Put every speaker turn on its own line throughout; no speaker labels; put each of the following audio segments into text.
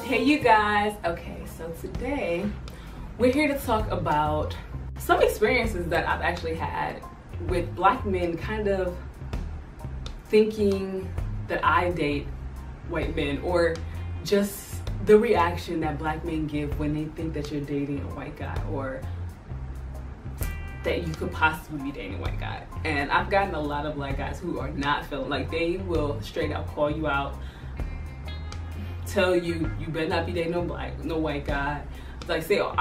Hey you guys, okay, so today we're here to talk about some experiences that I've actually had with black men kind of thinking that I date white men, or just the reaction that black men give when they think that you're dating a white guy or that you could possibly be dating a white guy. And I've gotten a lot of black guys who are not feeling, like they will straight out call you out, tell you you better not be dating no white guy. Like, say, oh,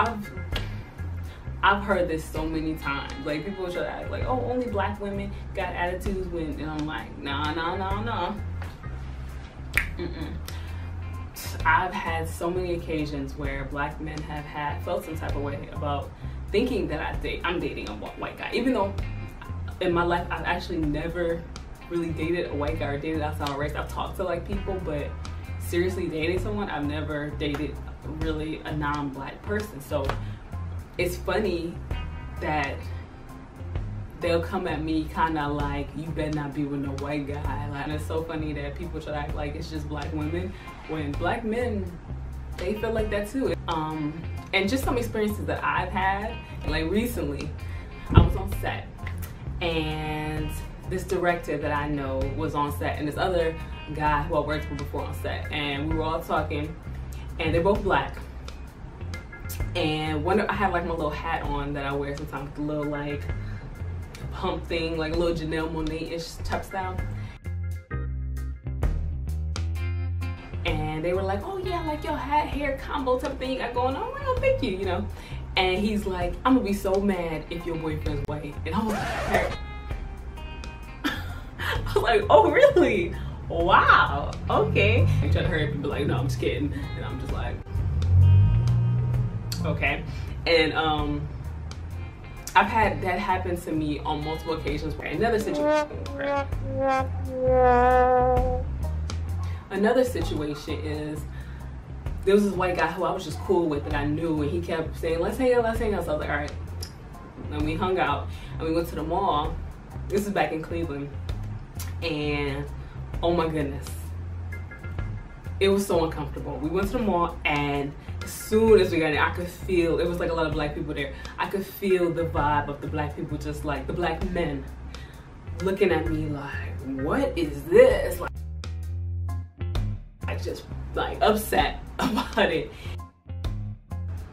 I've heard this so many times. Like, people try to act like, oh, only black women got attitudes when, and I'm like, nah. I've had so many occasions where black men have felt some type of way about thinking that I'm dating a white guy, even though in my life I've actually never really dated a white guy or dated outside of race. I've talked to like people, but seriously dating someone, I've never dated really a non-black person. So it's funny that they'll come at me kind of like, you better not be with no white guy. Like, and it's so funny that people try to act like it's just black women when black men, they feel like that too. And just some experiences that I've had, like recently I was on set and this director that I know was on set and this other guy who I worked with before on set, and we were all talking, and they're both black. And I have like my little hat on that I wear sometimes, with a little like pump thing, like a little Janelle Monáe-ish type style. And they were like, oh yeah, like your hat, hair combo type of thing you got going on. I'm like, oh, thank you, you know. And he's like, I'm gonna be so mad if your boyfriend's white. And I was like, I was like, oh really? Wow, okay. I try to hurry up and be like, no, I'm just kidding. And I'm just like, okay. And I've had that happen to me on multiple occasions. Another situation is, there was this white guy who I was just cool with that I knew, and he kept saying, let's hang out. So I was like, all right. And we hung out and we went to the mall. This is back in Cleveland. And oh my goodness, it was so uncomfortable. We went to the mall, and as soon as we got in, I could feel, it was like a lot of black people there. I could feel the vibe of the black people, just like the black men looking at me like, what is this? Like just like upset about it.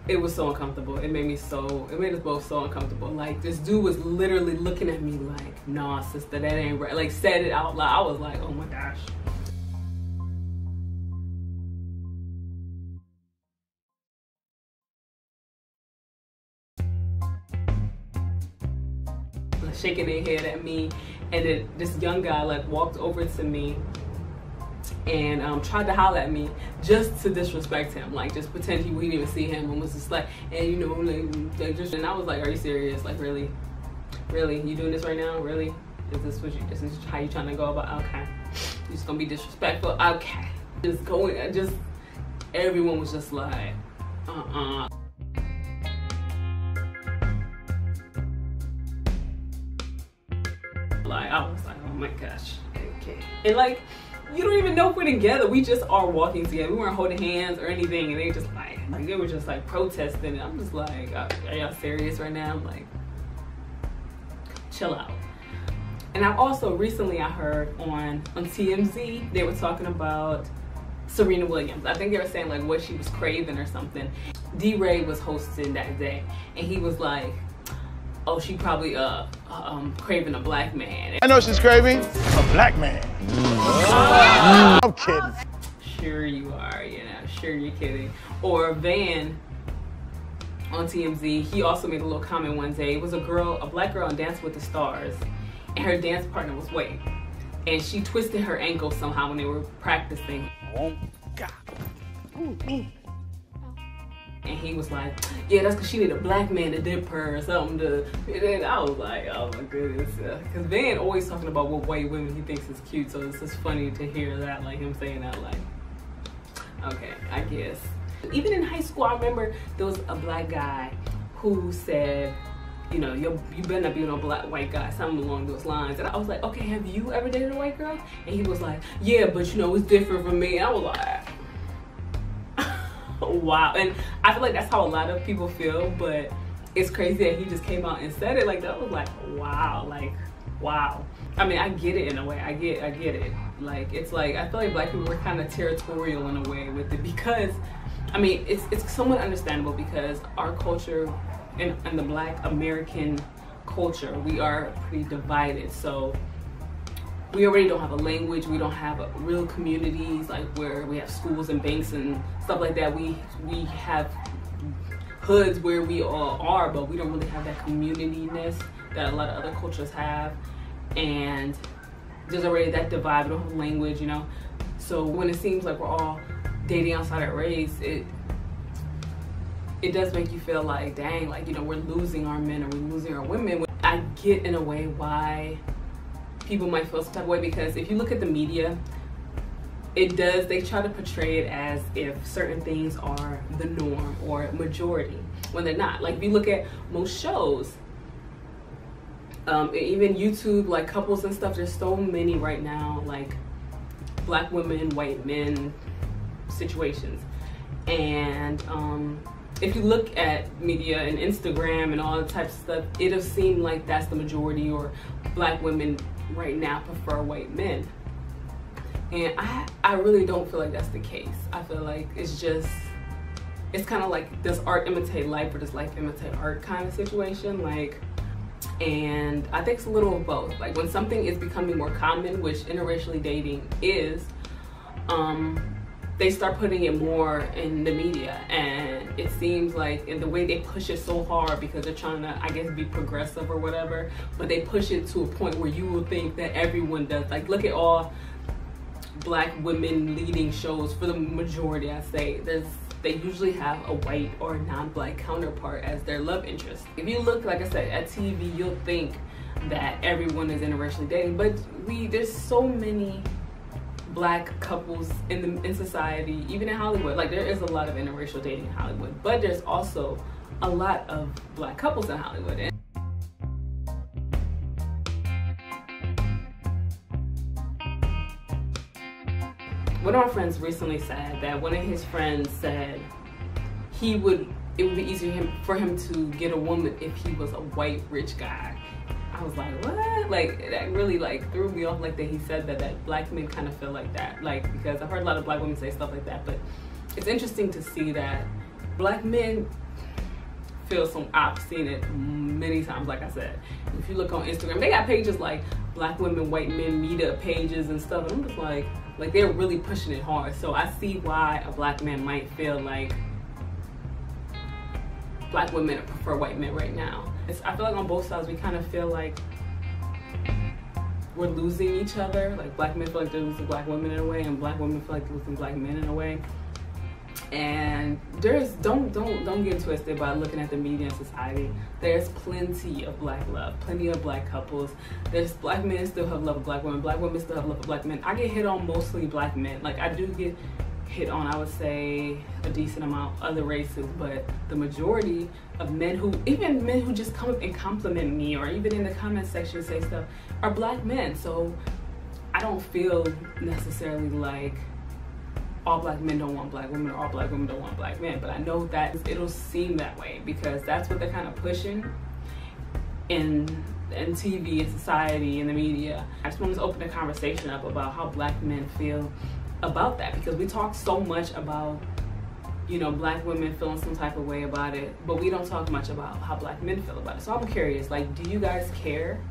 It was so uncomfortable. It made us both so uncomfortable. Like, this dude was literally looking at me like, nah, sister, that ain't right. Like, said it out loud. I was like, oh my gosh. Shaking their head at me, and then this young guy like walked over to me and tried to holler at me just to disrespect him, like just pretend we didn't even see him, and was just like, and you know, like just, and I was like, are you serious? Like, really you doing this right now? Really? This is how you trying to go about? Okay, you just gonna be disrespectful? Okay, just everyone was just like, like, I was like, oh my gosh, okay. And like, you don't even know if we're together. We just are walking together. We weren't holding hands or anything, and they just like they were just like protesting. And I'm just like, are y'all serious right now? I'm like, chill out. And I also recently I heard on TMZ, they were talking about Serena Williams. I think they were saying like what she was craving or something. D-Ray was hosting that day, and he was like, oh, she probably craving a black man.
I know she's craving a black man. I'm kidding.
Sure you are, you know, sure you're kidding. Or Van on TMZ, he also made a little comment one day. It was a black girl on Dance with the Stars, and her dance partner was white. And she twisted her ankle somehow when they were practicing.
Oh, God.
And he was like, yeah, that's because she needed a black man to dip her or something to, and I was like, oh my goodness. Because Van always talking about what white women he thinks is cute, so it's just funny to hear that, like him saying that, like, okay, I guess. Even in high school, I remember there was a black guy who said, you know, you better not be with no white guy, something along those lines. And I was like, okay, have you ever dated a white girl? And he was like, yeah, but you know, it's different from me. And I was like, wow. And I feel like that's how a lot of people feel, but it's crazy that he just came out and said it like that. I was like, wow, like, wow. I mean, I get it in a way. I get it. Like, it's like, I feel like black people were kind of territorial in a way with it, because, I mean, it's somewhat understandable, because our culture and the Black American culture, we are pretty divided. So we already don't have a language, we don't have real communities, like where we have schools and banks and stuff like that. We have hoods where we all are, but we don't really have that community-ness that a lot of other cultures have. And there's already that divide, we don't have language, you know. So when it seems like we're all dating outside our race, it does make you feel like, dang, like, you know, we're losing our men or we're losing our women. I get in a way why people might feel some type of way, because if you look at the media, they try to portray it as if certain things are the norm or majority when they're not. Like, if you look at most shows, even YouTube, like couples and stuff, there's so many right now, like black women, white men situations. And if you look at media and Instagram and all the types of stuff, it'll seem like that's the majority, or black women right now prefer white men. And I really don't feel like that's the case. I feel like it's kind of like, does art imitate life or does life imitate art kind of situation? Like, and I think it's a little of both. Like, when something is becoming more common, which interracially dating is, they start putting it more in the media, and it seems like in the way they push it so hard because they're trying to, I guess, be progressive or whatever, but they push it to a point where you will think that everyone does. Like, look at all black women leading shows. For the majority, I say, they usually have a white or non-black counterpart as their love interest. If you look, like I said, at TV, you'll think that everyone is interracially dating, but there's so many black couples in society, even in Hollywood. Like, there is a lot of interracial dating in Hollywood, but there's also a lot of black couples in Hollywood. One of my friends recently said that one of his friends said it would be easier for him to get a woman if he was a white rich guy. I was like, what? Like, that really like threw me off, like that he said that black men kind of feel like that. Like, because I've heard a lot of black women say stuff like that, but it's interesting to see that black men feel some, I've seen it many times. Like I said, if you look on Instagram, they got pages like black women, white men meetup pages and stuff. And I'm just like they're really pushing it hard. So I see why a black man might feel like black women prefer white men right now. I feel like on both sides we kind of feel like we're losing each other. Like, black men feel like they're losing black women in a way, and black women feel like they're losing black men in a way. And don't get twisted by looking at the media and society. There's plenty of black love, plenty of black couples. There's black men still have love of black women still have love of black men. I get hit on mostly black men. Like, I do get hit on, I would say, a decent amount other races, but the majority of men even men who just come up and compliment me, or even in the comment section say stuff, are black men. So I don't feel necessarily like all black men don't want black women, or all black women don't want black men, but I know that it'll seem that way because that's what they're kind of pushing in TV and society and the media. I just wanted to open the conversation up about how black men feel about that, because we talk so much about, you know, black women feeling some type of way about it, but we don't talk much about how black men feel about it. So I'm curious, like, do you guys care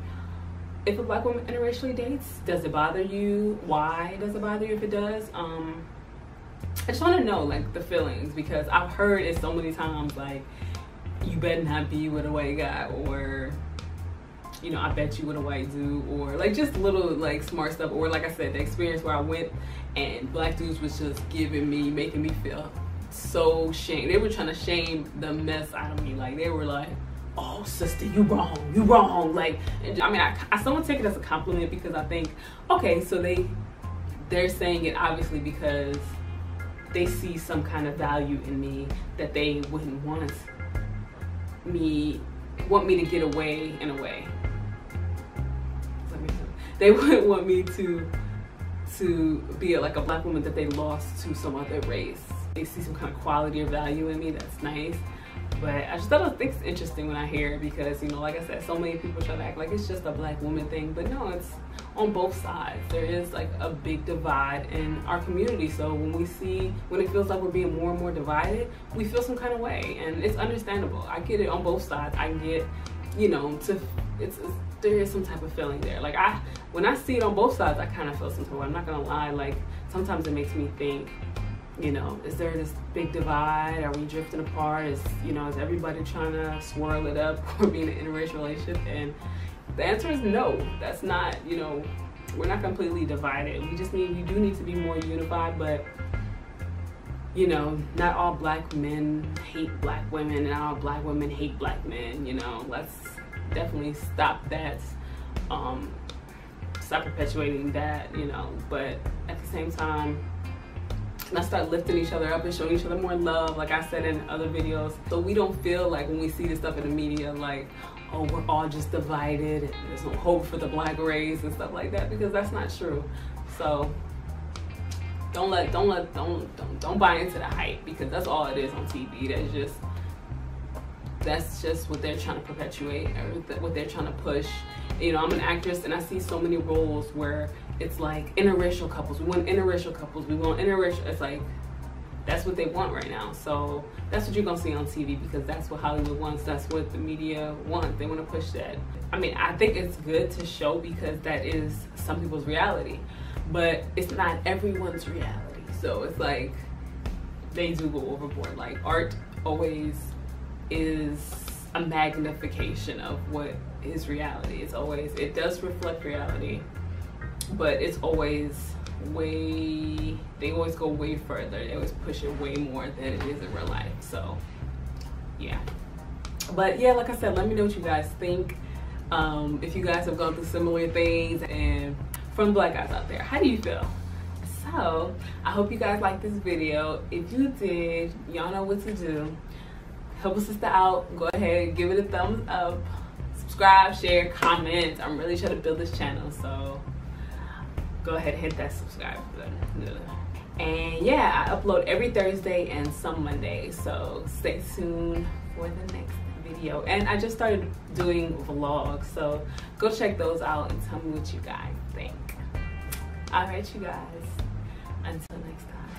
if a black woman interracially dates? Does it bother you? Why does it bother you if it does? I just want to know, like, the feelings, because I've heard it so many times, like, you better not be with a white guy, or, you know, I bet you with a white dude, or like just little like smart stuff, or like I said, the experience where I went and black dudes was just making me feel so shame. They were trying to shame the mess out of me. Like, they were like, oh sister, you wrong. Like, I mean, I somewhat take it as a compliment, because I think, okay, so they're saying it obviously because they see some kind of value in me that they wouldn't want me want me to get away in a way. Does that make sense? They wouldn't want me to be like a black woman that they lost to some other race. They see some kind of quality or value in me. That's nice. But I just thought it's interesting when I hear it because, you know, like I said, so many people try to act like it's just a black woman thing, but no, it's on both sides. There is like a big divide in our community. So when it feels like we're being more and more divided, we feel some kind of way, and it's understandable. I get it on both sides. I get, you know, there is some type of feeling there. Like when I see it on both sides, I kind of feel some type of way. I'm not gonna lie. Like sometimes it makes me think, you know, is there this big divide? Are we drifting apart? Is everybody trying to swirl it up or be in an interracial relationship? And the answer is no. That's not, you know, we're not completely divided. We do need to be more unified, but, you know, not all black men hate black women and not all black women hate black men, you know. Let's definitely stop that, stop perpetuating that, you know, but at the same time, let's start lifting each other up and showing each other more love, like I said in other videos, so we don't feel like when we see this stuff in the media like, oh, we're all just divided and there's no hope for the black race and stuff like that, because that's not true. So don't buy into the hype, because that's all it is on TV. That's just what they're trying to perpetuate, or what they're trying to push. You know, I'm an actress and I see so many roles where it's like interracial couples. We want interracial couples. We want interracial. It's like, that's what they want right now. So that's what you're gonna see on TV, because that's what Hollywood wants. That's what the media wants. They want to push that. I mean, I think it's good to show, because that is some people's reality, but it's not everyone's reality. So it's like they do go overboard. Like art always is a magnification of what is reality. It does reflect reality, but it's always they always go way further. They always push it way more than it is in real life. So yeah, but yeah, like I said, let me know what you guys think. If you guys have gone through similar things, and from black guys out there, how do you feel? So I hope you guys liked this video. If you did, y'all know what to do. Help a sister out. Go ahead, give it a thumbs up, subscribe, share, comment. I'm really trying to build this channel, so go ahead and hit that subscribe button. And yeah, I upload every Thursday and some Mondays, so stay tuned for the next video. And I just started doing vlogs, so go check those out and tell me what you guys think. All right, you guys, until next time.